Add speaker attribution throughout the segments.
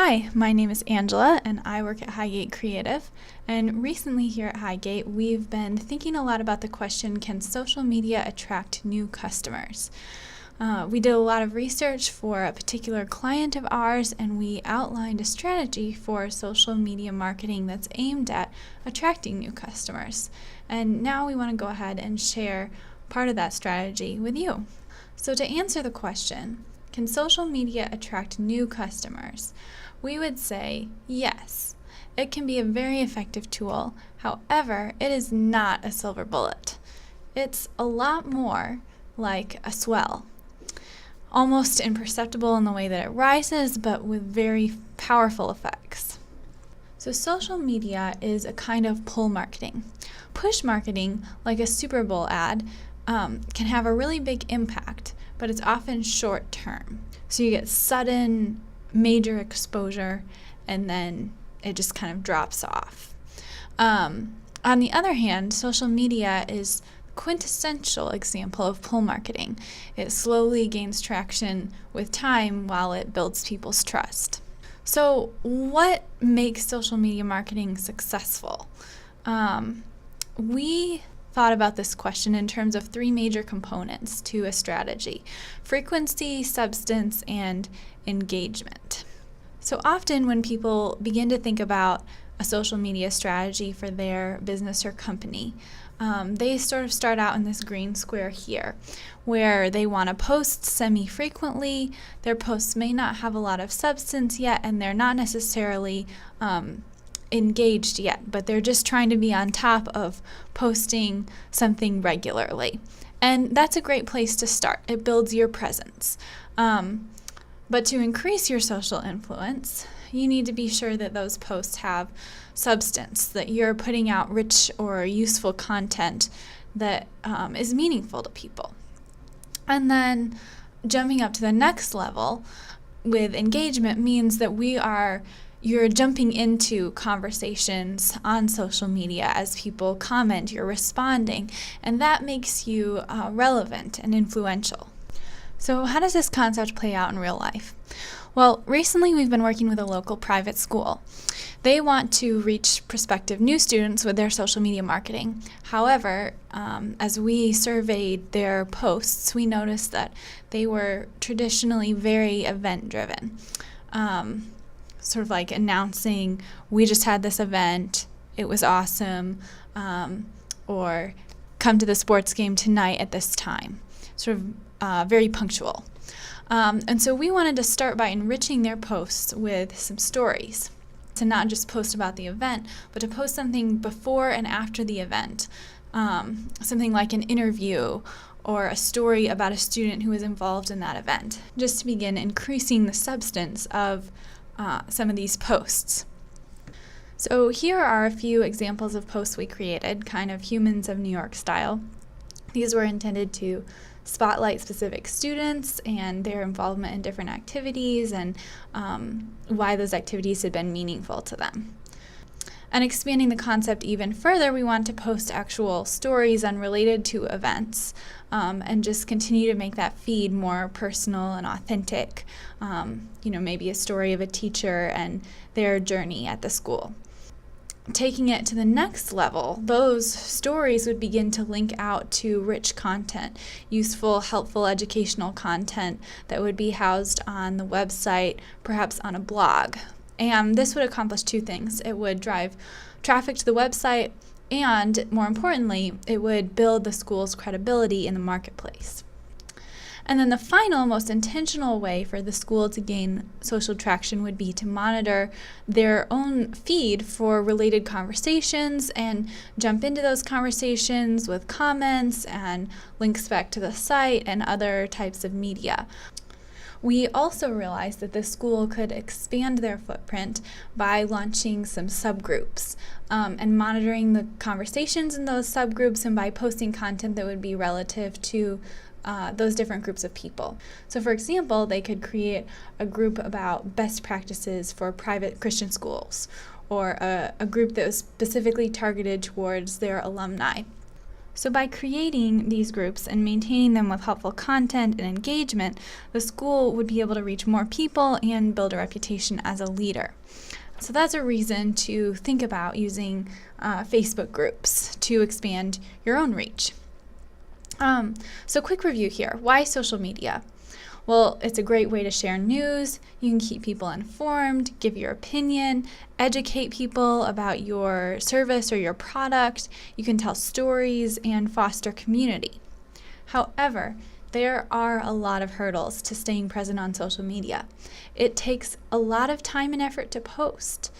Speaker 1: Hi, my name is Angela and I work at Highgate Creative. And recently here at Highgate, we've been thinking a lot about the question, can social media attract new customers? We did a lot of research for a particular client of ours, and we outlined a strategy for social media marketing that's aimed at attracting new customers. And now we want to go ahead and share part of that strategy with you. So to answer the question, can social media attract new customers? We would say yes. It can be a very effective tool. However, it is not a silver bullet. It's a lot more like a swell. Almost imperceptible in the way that it rises, but with very powerful effects. So social media is a kind of pull marketing. Push marketing, like a Super Bowl ad, can have a really big impact, but it's often short term. So you get sudden, major exposure, and then it just kind of drops off. On the other hand, social media is quintessential example of pull marketing. It slowly gains traction with time while it builds people's trust. So what makes social media marketing successful? We thought about this question in terms of three major components to a strategy: frequency, substance, and engagement. So often when people begin to think about a social media strategy for their business or company, they sort of start out in this green square here, where they want to post semi-frequently. Their posts may not have a lot of substance yet, and they're not necessarily engaged yet, but they're just trying to be on top of posting something regularly. And that's a great place to start. It builds your presence. But to increase your social influence, you need to be sure that those posts have substance, that you're putting out rich or useful content that is meaningful to people. And then jumping up to the next level with engagement means that you're jumping into conversations on social media as people comment, you're responding, and that makes you relevant and influential. So how does this concept play out in real life? Well, recently we've been working with a local private school. They want to reach prospective new students with their social media marketing. However, as we surveyed their posts, we noticed that they were traditionally very event-driven. Sort of like announcing, we just had this event, it was awesome, or come to the sports game tonight at this time. Sort of very punctual. And so we wanted to start by enriching their posts with some stories. To not just post about the event, but to post something before and after the event. Something like an interview or a story about a student who was involved in that event, just to begin increasing the substance of some of these posts. So here are a few examples of posts we created, kind of Humans of New York style. These were intended to spotlight specific students and their involvement in different activities and why those activities had been meaningful to them. And expanding the concept even further, we want to post actual stories unrelated to events and just continue to make that feed more personal and authentic. Maybe a story of a teacher and their journey at the school. Taking it to the next level, those stories would begin to link out to rich content, useful, helpful, educational content that would be housed on the website, perhaps on a blog. And this would accomplish two things. It would drive traffic to the website, and more importantly, it would build the school's credibility in the marketplace. And then the final, most intentional way for the school to gain social traction would be to monitor their own feed for related conversations and jump into those conversations with comments and links back to the site and other types of media. We also realized that the school could expand their footprint by launching some subgroups and monitoring the conversations in those subgroups, and by posting content that would be relative to those different groups of people. So for example, they could create a group about best practices for private Christian schools, or a group that was specifically targeted towards their alumni. So by creating these groups and maintaining them with helpful content and engagement, the school would be able to reach more people and build a reputation as a leader. So that's a reason to think about using Facebook groups to expand your own reach. So quick review here. Why social media? Well, it's a great way to share news. You can keep people informed, give your opinion, educate people about your service or your product. You can tell stories and foster community. However, there are a lot of hurdles to staying present on social media. It takes a lot of time and effort to post.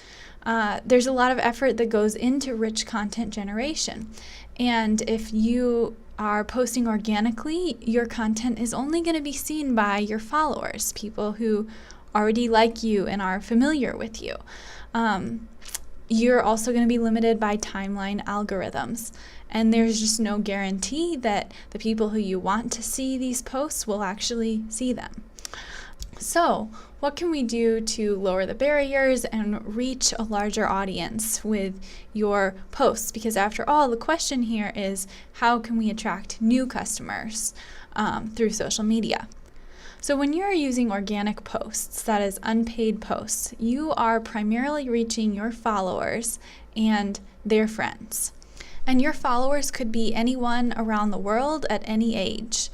Speaker 1: There's a lot of effort that goes into rich content generation. And if you are posting organically, your content is only going to be seen by your followers, people who already like you and are familiar with you. You're also going to be limited by timeline algorithms. And there's just no guarantee that the people who you want to see these posts will actually see them. So, what can we do to lower the barriers and reach a larger audience with your posts? Because after all, the question here is, how can we attract new customers through social media? So when you're using organic posts, that is unpaid posts, you are primarily reaching your followers and their friends. And your followers could be anyone around the world at any age.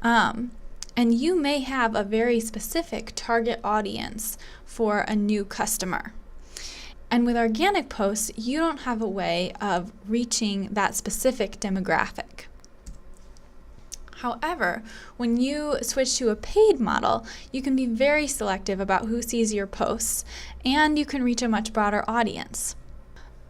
Speaker 1: And you may have a very specific target audience for a new customer. And with organic posts, you don't have a way of reaching that specific demographic. However, when you switch to a paid model, you can be very selective about who sees your posts, and you can reach a much broader audience.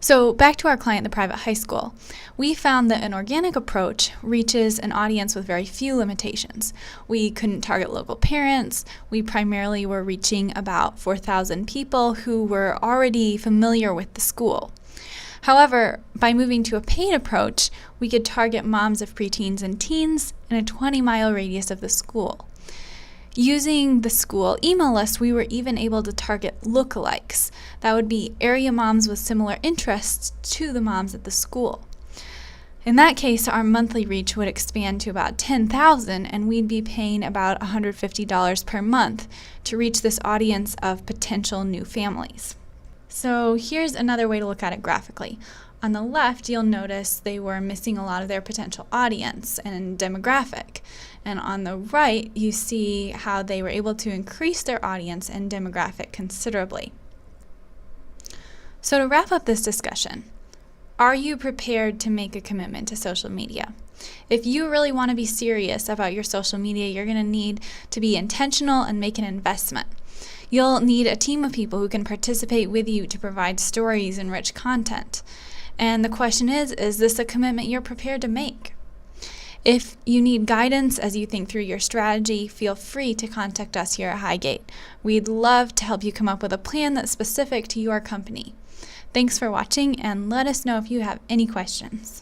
Speaker 1: So back to our client, the private high school. We found that an organic approach reaches an audience with very few limitations. We couldn't target local parents. We primarily were reaching about 4,000 people who were already familiar with the school. However, by moving to a paid approach, we could target moms of preteens and teens in a 20-mile radius of the school. Using the school email list, we were even able to target lookalikes. That would be area moms with similar interests to the moms at the school. In that case, our monthly reach would expand to about 10,000, and we'd be paying about $150 per month to reach this audience of potential new families. So here's another way to look at it graphically. On the left, you'll notice they were missing a lot of their potential audience and demographic. And on the right, you see how they were able to increase their audience and demographic considerably. So to wrap up this discussion, are you prepared to make a commitment to social media? If you really want to be serious about your social media, you're going to need to be intentional and make an investment. You'll need a team of people who can participate with you to provide stories and rich content. And the question is this a commitment you're prepared to make? If you need guidance as you think through your strategy, feel free to contact us here at Highgate. We'd love to help you come up with a plan that's specific to your company. Thanks for watching, and let us know if you have any questions.